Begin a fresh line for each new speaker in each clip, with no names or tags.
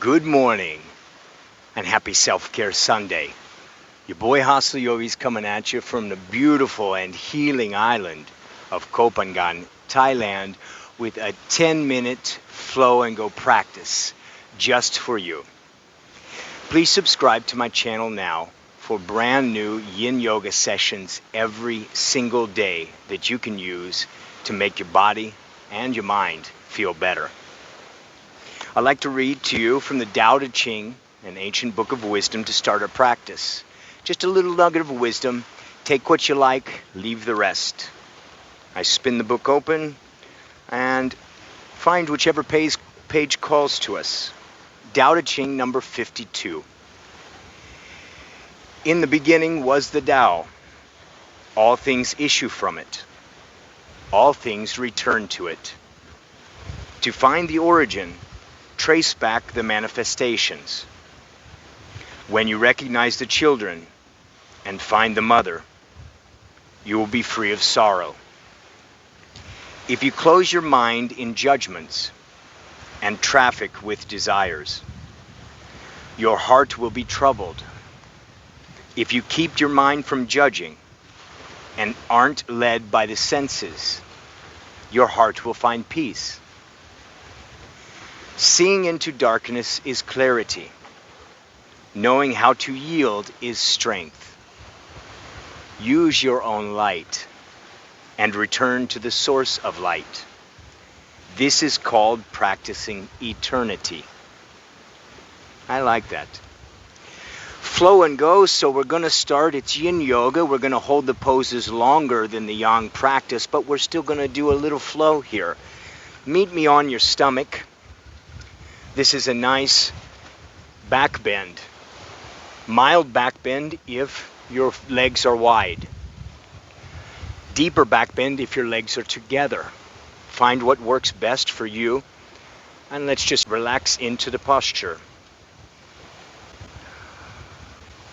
Good morning and happy Self-Care Sunday. Your boy Hostel Yogi's coming at you from the beautiful and healing island of Koh Phangan, Thailand, with a 10-minute flow and go practice just for you. Please subscribe to my channel now for brand new Yin Yoga sessions every single day that you can use to make your body and your mind feel better. I'd like to read to you from the Tao Te Ching, an ancient book of wisdom, to start our practice. Just a little nugget of wisdom. Take what you like, leave the rest. I spin the book open and find whichever page calls to us. Tao Te Ching number 52. In the beginning was the Tao. All things issue from it. All things return to it. To find the origin, trace back the manifestations. When you recognize the children and find the mother, you will be free of sorrow. If you close your mind in judgments and traffic with desires, your heart will be troubled. If you keep your mind from judging and aren't led by the senses, your heart will find peace. Seeing into darkness is clarity. Knowing how to yield is strength. Use your own light and return to the source of light. This is called practicing eternity. I like that. Flow and go, so we're going to start. It's Yin Yoga. We're going to hold the poses longer than the Yang practice, but we're still going to do a little flow here. Meet me on your stomach. This is a nice back bend. Mild back bend if your legs are wide. Deeper back bend if your legs are together. Find what works best for you, and let's just relax into the posture.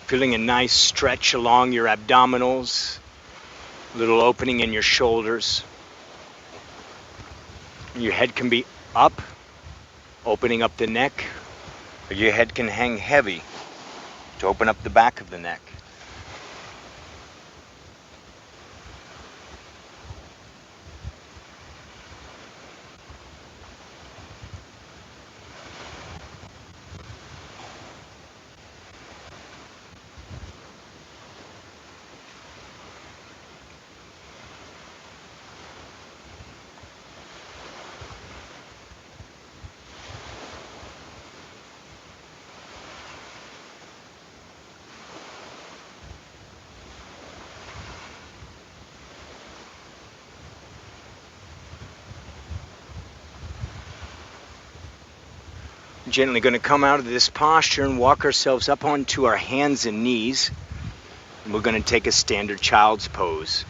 Feeling a nice stretch along your abdominals, little opening in your shoulders. Your head can be up, opening up the neck, or your head can hang heavy to open up the back of the neck. Gently going to come out of this posture and walk ourselves up onto our hands and knees. And we're going to take a standard child's pose.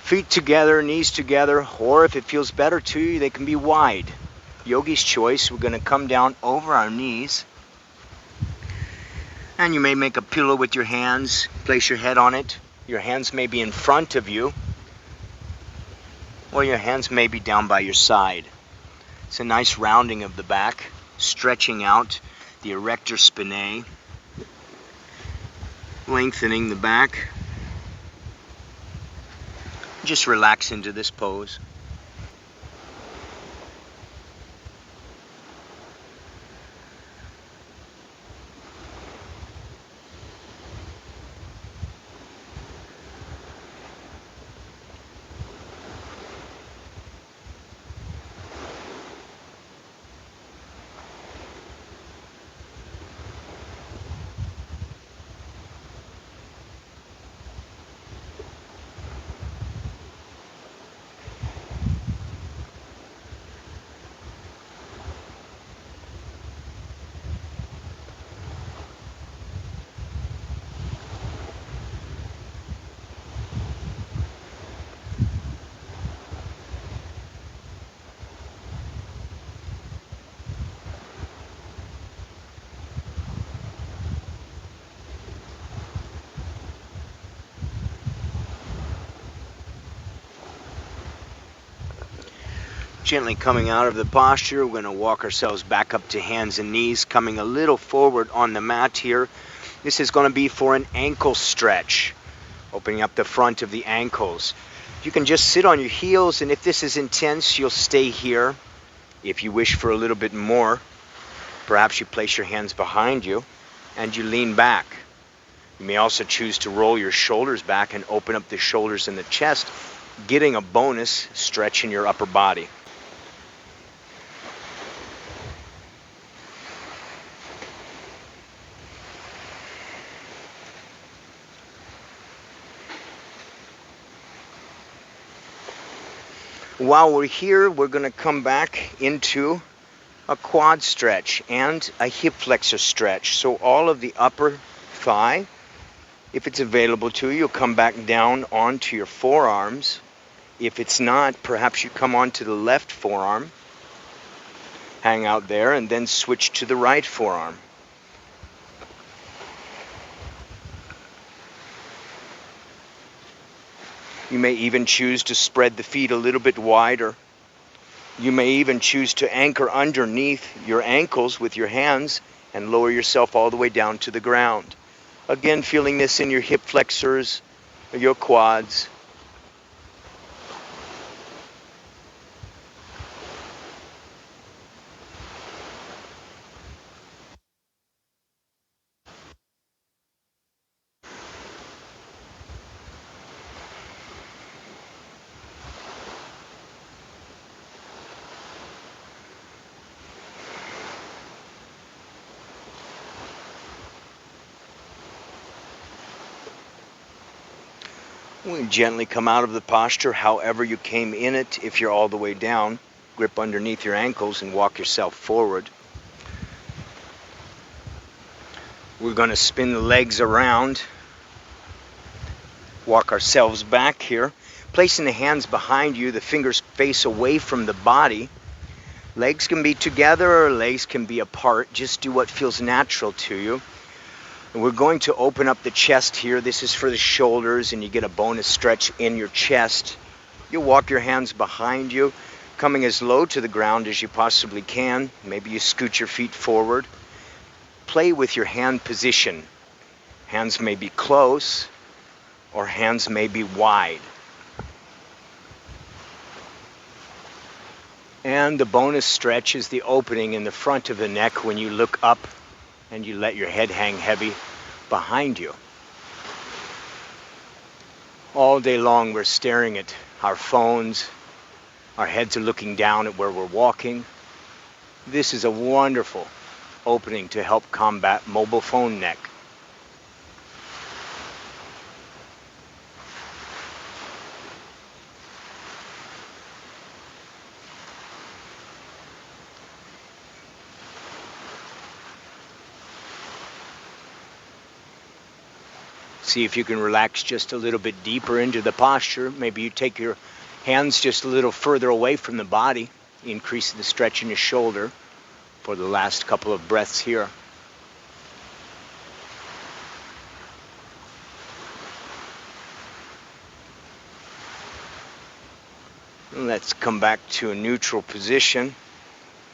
Feet together, knees together, or if it feels better to you, they can be wide. Yogi's choice. We're going to come down over our knees. And you may make a pillow with your hands. Place your head on it. Your hands may be in front of you, or your hands may be down by your side. It's a nice rounding of the back, stretching out the erector spinae, lengthening the back. Just relax into this pose. Gently coming out of the posture, we're going to walk ourselves back up to hands and knees, coming a little forward on the mat here. This is going to be for an ankle stretch, opening up the front of the ankles. You can just sit on your heels, and if this is intense, you'll stay here. If you wish for a little bit more, perhaps you place your hands behind you and you lean back. You may also choose to roll your shoulders back and open up the shoulders and the chest, getting a bonus stretch in your upper body. While we're here, we're going to come back into a quad stretch and a hip flexor stretch. So all of the upper thigh, if it's available to you, you'll come back down onto your forearms. If it's not, perhaps you come onto the left forearm, hang out there, and then switch to the right forearm. You may even choose to spread the feet a little bit wider. You may even choose to anchor underneath your ankles with your hands and lower yourself all the way down to the ground. Again, feeling this in your hip flexors, your quads. We gently come out of the posture however you came in it. If you're all the way down, grip underneath your ankles and walk yourself forward. We're going to spin the legs around, walk ourselves back here, placing the hands behind you, the fingers face away from the body. Legs can be together or legs can be apart. Just do what feels natural to you. And we're going to open up the chest here. This is for the shoulders, and you get a bonus stretch in your chest. You'll walk your hands behind you, coming as low to the ground as you possibly can. Maybe you scoot your feet forward. Play with your hand position. Hands may be close, or hands may be wide. And the bonus stretch is the opening in the front of the neck when you look up and you let your head hang heavy behind you. All day long we're staring at our phones. Our heads are looking down at where we're walking. This is a wonderful opening to help combat mobile phone neck. See if you can relax just a little bit deeper into the posture. Maybe you take your hands just a little further away from the body. Increase the stretch in your shoulder for the last couple of breaths here. Let's come back to a neutral position.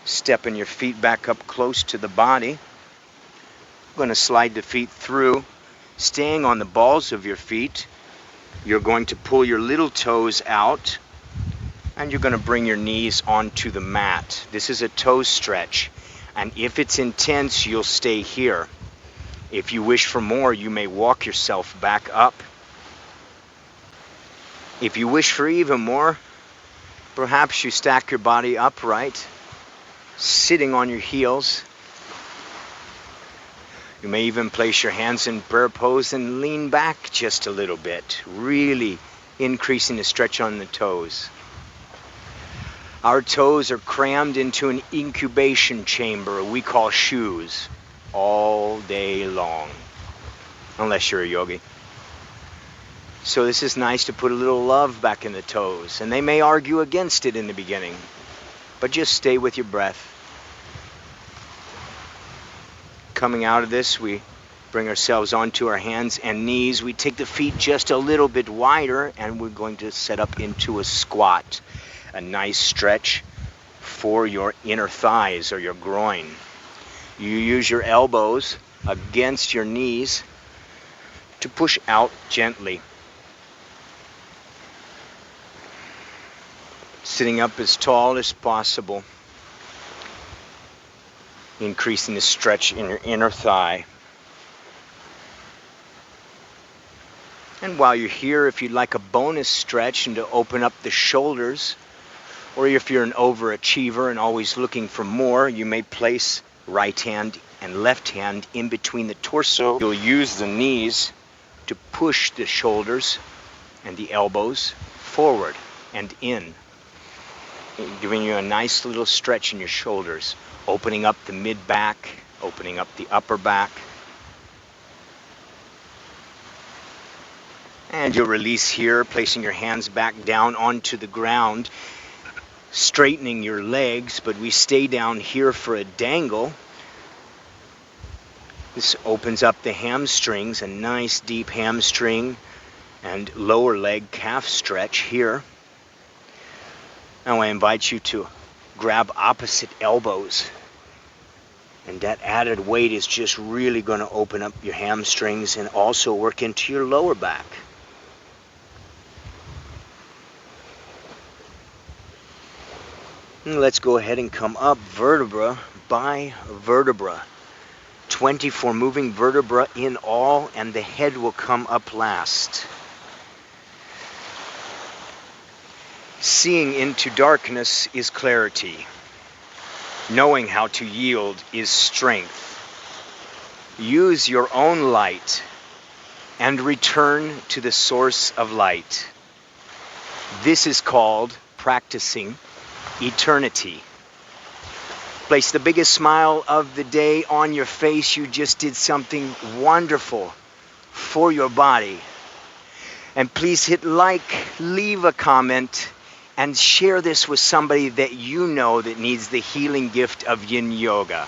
Stepping your feet back up close to the body. I'm going to slide the feet through. Staying on the balls of your feet, you're going to pull your little toes out and you're going to bring your knees onto the mat. This is a toe stretch, and if it's intense, you'll stay here. If you wish for more, you may walk yourself back up. If you wish for even more, perhaps you stack your body upright, sitting on your heels. You may even place your hands in prayer pose and lean back just a little bit, really increasing the stretch on the toes. Our toes are crammed into an incubation chamber we call shoes all day long, unless you're a yogi. So this is nice to put a little love back in the toes, and they may argue against it in the beginning, but just stay with your breath. Coming out of this, we bring ourselves onto our hands and knees. We take the feet just a little bit wider, and we're going to set up into a squat. A nice stretch for your inner thighs or your groin. You use your elbows against your knees to push out gently. Sitting up as tall as possible, increasing the stretch in your inner thigh. And while you're here, if you'd like a bonus stretch and to open up the shoulders, or if you're an overachiever and always looking for more, you may place right hand and left hand in between the torso. You'll use the knees to push the shoulders and the elbows forward and in, giving you a nice little stretch in your shoulders, opening up the mid-back, opening up the upper back. And you'll release here, placing your hands back down onto the ground, straightening your legs, but we stay down here for a dangle. This opens up the hamstrings, a nice deep hamstring and lower leg calf stretch here. Now I invite you to grab opposite elbows, and that added weight is just really going to open up your hamstrings and also work into your lower back. And let's go ahead and come up vertebra by vertebra. 24 moving vertebra in all, and the head will come up last. Seeing into darkness is clarity. Knowing how to yield is strength. Use your own light and return to the source of light. This is called practicing eternity. Place the biggest smile of the day on your face. You just did something wonderful for your body. And please hit like, leave a comment, and share this with somebody that you know that needs the healing gift of Yin Yoga.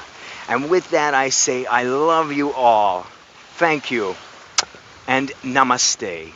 And with that, I say I love you all. Thank you. And namaste.